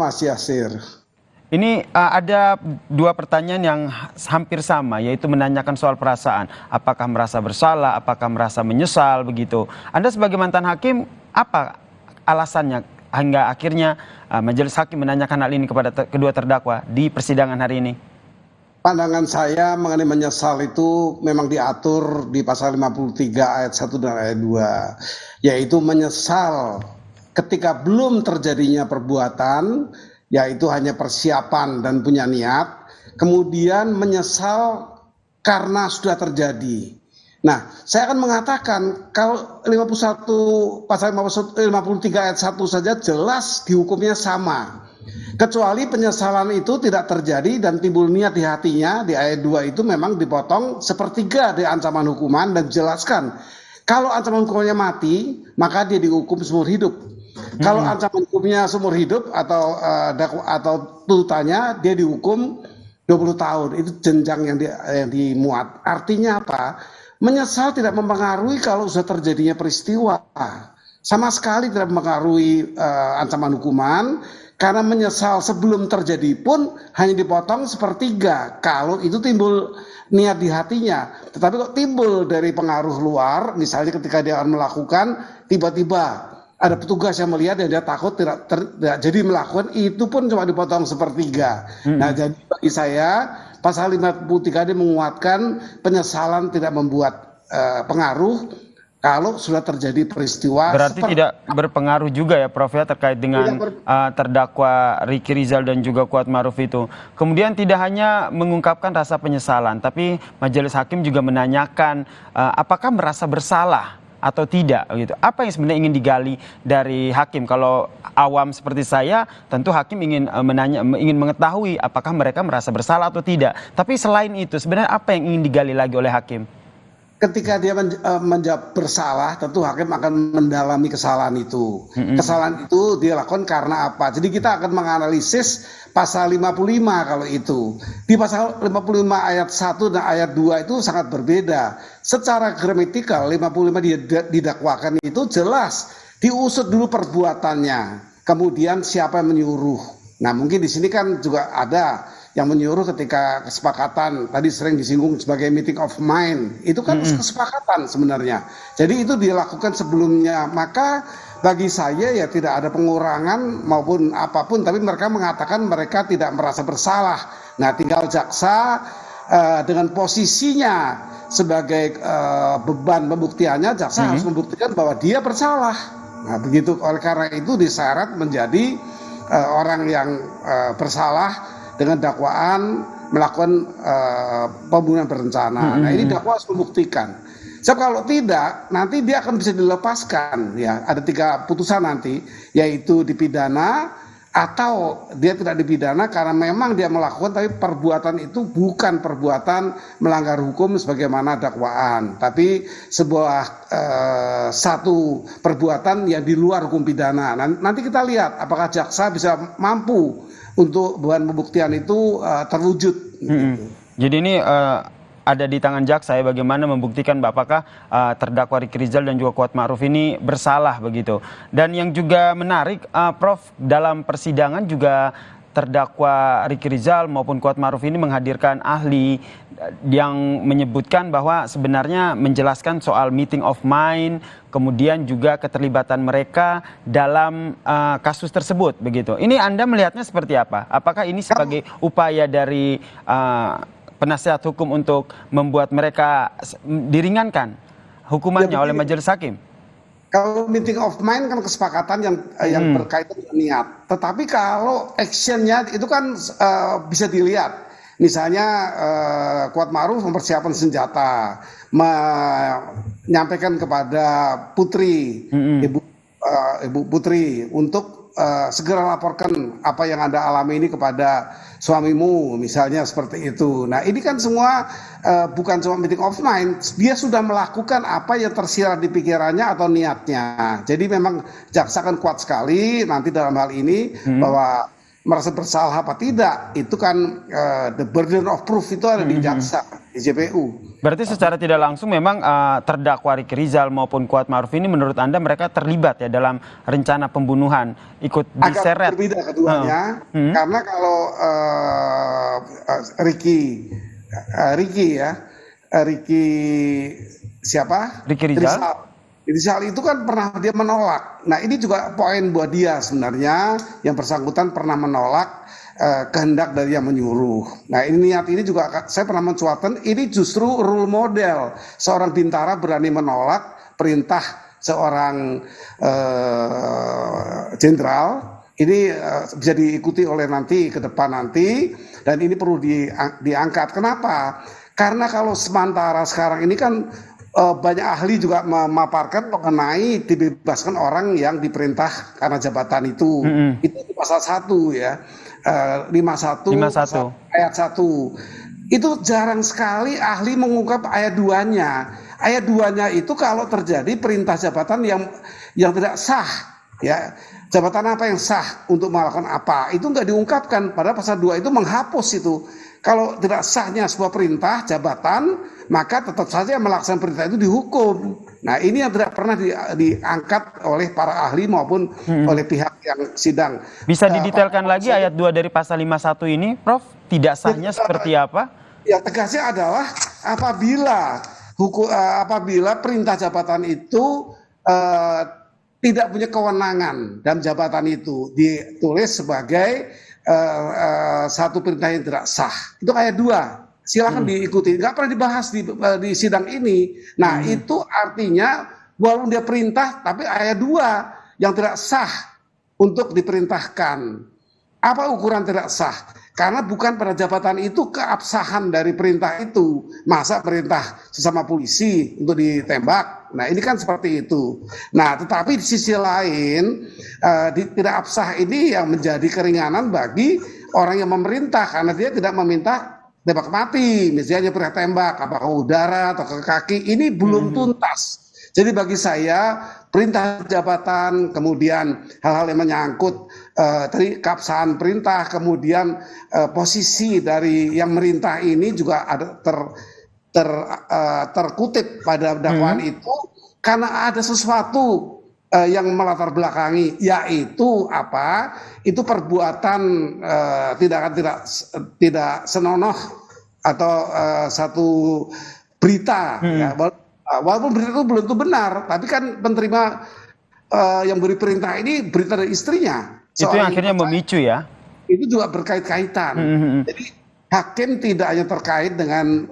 Mas Yasir. Ini ada dua pertanyaan yang hampir sama, yaitu menanyakan soal perasaan. Apakah merasa bersalah, apakah merasa menyesal, begitu. Anda sebagai mantan hakim, apa alasannya hingga akhirnya majelis hakim menanyakan hal ini kepada kedua terdakwa di persidangan hari ini? Pandangan saya mengenai menyesal itu memang diatur di pasal 53 ayat 1 dan ayat 2. Yaitu menyesal ketika belum terjadinya perbuatan, yaitu hanya persiapan dan punya niat, kemudian menyesal karena sudah terjadi. Nah, saya akan mengatakan kalau 51 pasal 53 ayat 1 saja jelas dihukumnya sama. Kecuali penyesalan itu tidak terjadi dan timbul niat di hatinya, di ayat 2 itu memang dipotong sepertiga dari ancaman hukuman dan dijelaskan. Kalau ancaman hukumannya mati, maka dia dihukum seumur hidup. Kalau ancaman hukumnya seumur hidup atau tuntutannya dia dihukum 20 tahun. Itu jenjang yang dimuat. Artinya apa? Menyesal tidak mempengaruhi kalau sudah terjadinya peristiwa. Sama sekali tidak mempengaruhi ancaman hukuman. Karena menyesal sebelum terjadi pun hanya dipotong sepertiga kalau itu timbul niat di hatinya. Tetapi kok timbul dari pengaruh luar, misalnya ketika dia akan melakukan, tiba-tiba ada petugas yang melihat dan dia takut tidak jadi melakukan, itu pun cuma dipotong sepertiga. Nah, jadi bagi saya pasal 53 ini menguatkan penyesalan tidak membuat pengaruh kalau sudah terjadi peristiwa. Berarti tidak berpengaruh juga ya Prof ya terkait dengan terdakwa Ricky Rizal dan juga Kuat Maruf itu. Kemudian tidak hanya mengungkapkan rasa penyesalan, tapi majelis hakim juga menanyakan apakah merasa bersalah atau tidak gitu. Apa yang sebenarnya ingin digali dari hakim? Kalau awam seperti saya, tentu hakim ingin mengetahui apakah mereka merasa bersalah atau tidak. Tapi selain itu, sebenarnya apa yang ingin digali lagi oleh hakim? Ketika dia menjawab bersalah, tentu hakim akan mendalami kesalahan itu. Kesalahan itu dia lakukan karena apa? Jadi kita akan menganalisis pasal 55 kalau itu. Di pasal 55 ayat 1 dan ayat 2 itu sangat berbeda. Secara gramatikal 55 didakwakan itu jelas diusut dulu perbuatannya. Kemudian siapa yang menyuruh. Nah, mungkin di sini kan juga ada yang menyuruh ketika kesepakatan, tadi sering disinggung sebagai meeting of mind, itu kan kesepakatan sebenarnya. Jadi itu dilakukan sebelumnya, maka bagi saya ya tidak ada pengurangan maupun apapun, tapi mereka mengatakan mereka tidak merasa bersalah. Nah, tinggal jaksa dengan posisinya sebagai beban pembuktiannya, jaksa harus membuktikan bahwa dia bersalah. Nah, begitu, oleh karena itu disyarat menjadi orang yang bersalah dengan dakwaan melakukan pembunuhan berencana. Nah, ini dakwa harus membuktikan. Sebab kalau tidak, nanti dia akan bisa dilepaskan. Ya, ada 3 putusan nanti, yaitu dipidana atau dia tidak dipidana karena memang dia melakukan, tapi perbuatan itu bukan perbuatan melanggar hukum sebagaimana dakwaan, tapi sebuah satu perbuatan yang di luar hukum pidana. Nanti kita lihat apakah jaksa bisa mampu untuk beban pembuktian itu terwujud. Jadi ini ada di tangan jaksa ya, bagaimana membuktikan apakah terdakwa Ricky Rizal dan juga Kuat Maruf ini bersalah begitu. Dan yang juga menarik, Prof, dalam persidangan juga terdakwa Ricky Rizal maupun Kuat Maruf ini menghadirkan ahli yang menyebutkan bahwa sebenarnya menjelaskan soal meeting of mind, kemudian juga keterlibatan mereka dalam kasus tersebut begitu. Ini Anda melihatnya seperti apa? Apakah ini sebagai upaya dari penasihat hukum untuk membuat mereka diringankan hukumannya oleh majelis hakim? Kalau meeting of mind kan kesepakatan yang berkaitan dengan niat. Tetapi kalau actionnya itu kan bisa dilihat. Misalnya Kuat Maruf mempersiapkan senjata, menyampaikan kepada Putri, Ibu Putri untuk segera laporkan apa yang Anda alami ini kepada suamimu, misalnya seperti itu. Nah, ini kan semua bukan cuma meeting of mind, dia sudah melakukan apa yang tersirat di pikirannya atau niatnya. Jadi memang jaksa kan kuat sekali nanti dalam hal ini bahwa merasa bersalah apa tidak, itu kan the burden of proof itu ada di jaksa. di JPU. Berarti secara tidak langsung memang terdakwa Ricky Rizal maupun Kuat Ma'ruf ini menurut Anda mereka terlibat ya dalam rencana pembunuhan, ikut diseret. Agak berbeda keduanya, karena kalau Ricky siapa? Ricky Rizal. Rizal itu kan pernah dia menolak. Nah ini juga poin buat dia sebenarnya, yang bersangkutan pernah menolak kehendak dari yang menyuruh. Nah ini niat ini juga saya pernah mencuatkan, ini justru role model seorang bintara berani menolak perintah seorang jenderal. Ini bisa diikuti oleh nanti ke depan nanti, dan ini perlu diangkat. Kenapa? Karena kalau sementara sekarang ini kan banyak ahli juga memaparkan mengenai dibebaskan orang yang diperintah karena jabatan itu. Itu di pasal 1 ya. 51 ayat 1. Itu jarang sekali ahli mengungkap ayat 2-nya. Ayat 2-nya itu kalau terjadi perintah jabatan yang tidak sah, ya. Jabatan apa yang sah untuk melakukan apa? Itu nggak diungkapkan. Padahal pasal 2 itu menghapus itu. Kalau tidak sahnya sebuah perintah jabatan, maka tetap saja melaksanakan perintah itu dihukum. Nah ini yang tidak pernah diangkat oleh para ahli maupun oleh pihak yang sidang. Bisa didetailkan lagi ayat 2 dari pasal 51 ini, Prof? Tidak sahnya seperti apa? Ya tegasnya adalah apabila perintah jabatan itu tidak punya kewenangan dalam jabatan itu, ditulis sebagai satu perintah yang tidak sah. Itu ayat 2. Silakan diikuti. Nggak pernah dibahas di sidang ini. Nah itu artinya walaupun dia perintah, tapi ayat 2 yang tidak sah untuk diperintahkan. Apa ukuran tidak sah? Karena bukan pada jabatan itu keabsahan dari perintah itu. Masa perintah sesama polisi untuk ditembak? Nah ini kan seperti itu. Nah tetapi di sisi lain tidak absah ini yang menjadi keringanan bagi orang yang memerintah. Karena dia tidak meminta tembak mati. Misalnya perintah tembak apakah udara atau ke kaki. Ini belum tuntas. Jadi bagi saya perintah jabatan, kemudian hal-hal yang menyangkut tadi keabsahan perintah, kemudian posisi dari yang merintah ini juga ada terkutip pada dakwaan itu karena ada sesuatu yang melatar belakangi, yaitu apa? Itu perbuatan tidak senonoh atau satu berita. Ya, walaupun berita itu belum tentu benar, tapi kan penerima yang beri perintah ini berita dari istrinya. Itu yang akhirnya memicu ya? Itu juga berkait-kaitan. Jadi hakim tidak hanya terkait dengan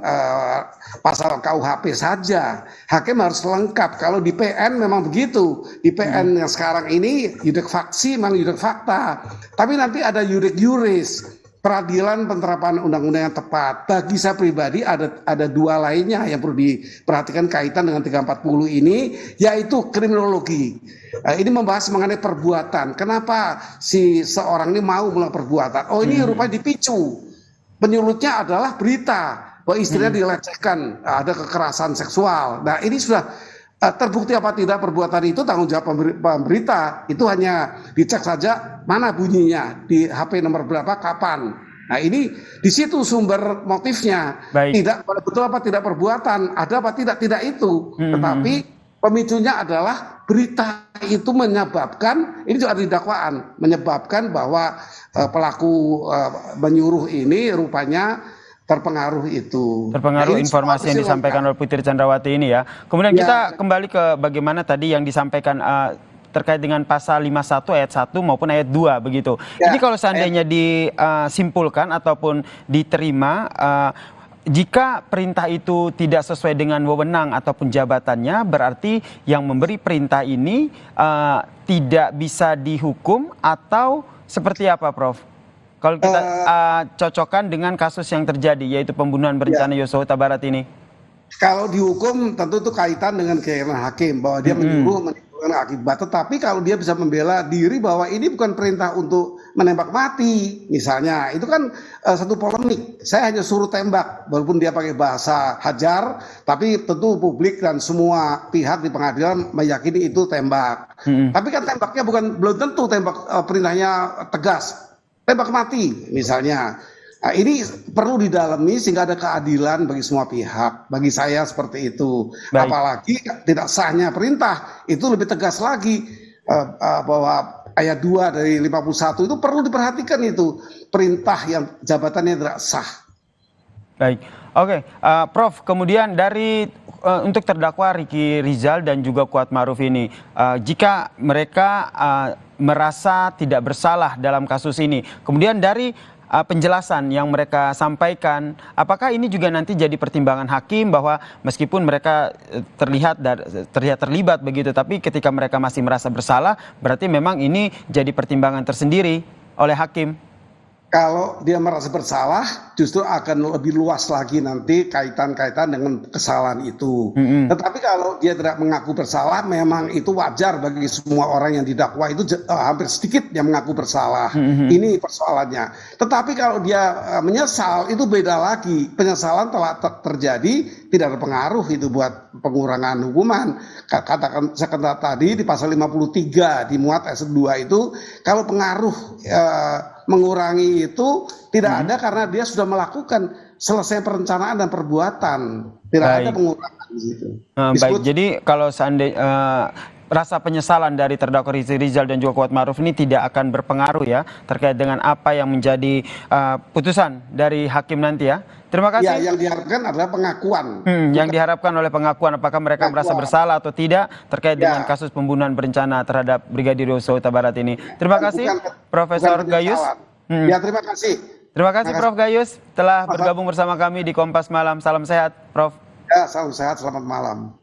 pasal KUHP saja. Hakim harus lengkap. Kalau di PN memang begitu. Di PN yang sekarang ini yudek faksi memang yudek fakta. Tapi nanti ada yudek juris. Peradilan penerapan undang-undang yang tepat. Bagi saya pribadi ada 2 lainnya yang perlu diperhatikan kaitan dengan 340 ini, yaitu kriminologi. Ini membahas mengenai perbuatan. Kenapa si seorang ini mau melakukan perbuatan? Oh ini rupanya dipicu. Penyulutnya adalah berita bahwa istrinya dilecehkan, ada kekerasan seksual. Nah ini sudah terbukti apa tidak perbuatan itu tanggung jawab pemberita. Itu hanya dicek saja mana bunyinya di HP nomor berapa kapan. Nah ini di situ sumber motifnya. Baik. Tidak betul apa tidak perbuatan, ada apa tidak itu. Tetapi pemicunya adalah berita itu menyebabkan, ini juga ada di dakwaan, menyebabkan bahwa pelaku menyuruh ini rupanya terpengaruh itu. Terpengaruh informasi yang disampaikan oleh Putri Chandrawati ini ya. Kemudian kita kembali ke bagaimana tadi yang disampaikan terkait dengan pasal 51 ayat 1 maupun ayat 2 begitu. Ini kalau seandainya disimpulkan ataupun diterima, jika perintah itu tidak sesuai dengan wewenang ataupun jabatannya, berarti yang memberi perintah ini tidak bisa dihukum atau seperti apa, Prof? Kalau kita cocokkan dengan kasus yang terjadi, yaitu pembunuhan berencana Yosua Huta Barat ini. Kalau dihukum tentu itu kaitan dengan keyakinan hakim bahwa dia menyuruh menimbulkan akibat. Tetapi kalau dia bisa membela diri bahwa ini bukan perintah untuk menembak mati, misalnya, itu kan satu polemik. Saya hanya suruh tembak, walaupun dia pakai bahasa hajar, tapi tentu publik dan semua pihak di pengadilan meyakini itu tembak. Tapi kan tembaknya belum tentu tembak perintahnya tegas. Tembak mati misalnya. Nah, ini perlu didalami sehingga ada keadilan bagi semua pihak. Bagi saya seperti itu. Baik. Apalagi tidak sahnya perintah itu lebih tegas lagi bahwa ayat 2 dari 51 itu perlu diperhatikan itu perintah yang jabatannya tidak sah. Baik, oke, Prof. Kemudian dari untuk terdakwa Ricky Rizal dan juga Kuat Ma'ruf ini, jika mereka merasa tidak bersalah dalam kasus ini, kemudian dari penjelasan yang mereka sampaikan, apakah ini juga nanti jadi pertimbangan hakim bahwa meskipun mereka terlihat terlibat begitu, tapi ketika mereka masih merasa bersalah, berarti memang ini jadi pertimbangan tersendiri oleh hakim? Kalau dia merasa bersalah, justru akan lebih luas lagi nanti kaitan-kaitan dengan kesalahan itu. Tetapi kalau dia tidak mengaku bersalah, memang itu wajar bagi semua orang yang didakwa itu hampir sedikit yang mengaku bersalah. Ini persoalannya. Tetapi kalau dia menyesal, itu beda lagi. Penyesalan telah terjadi, tidak ada pengaruh itu buat pengurangan hukuman. Katakan saya kata tadi di pasal 53 dimuat ayat 2 itu, kalau pengaruh mengurangi itu tidak ada karena dia sudah melakukan selesai perencanaan dan perbuatan, tidak ada pengurangan di situ. Baik, jadi kalau seandainya rasa penyesalan dari terdakwa Ricky Rizal dan juga Kuat Ma'ruf ini tidak akan berpengaruh ya terkait dengan apa yang menjadi putusan dari hakim nanti ya. Terima kasih. Ya, yang diharapkan adalah pengakuan. Yang diharapkan oleh pengakuan, apakah mereka merasa bersalah atau tidak terkait dengan kasus pembunuhan berencana terhadap Brigadir Yosua Huta Barat ini. Terima kasih, Profesor Gayus. Ya, terima kasih. Terima kasih, Prof. Gayus telah bergabung bersama kami di Kompas Malam. Salam sehat, Prof. Ya, salam sehat, selamat malam.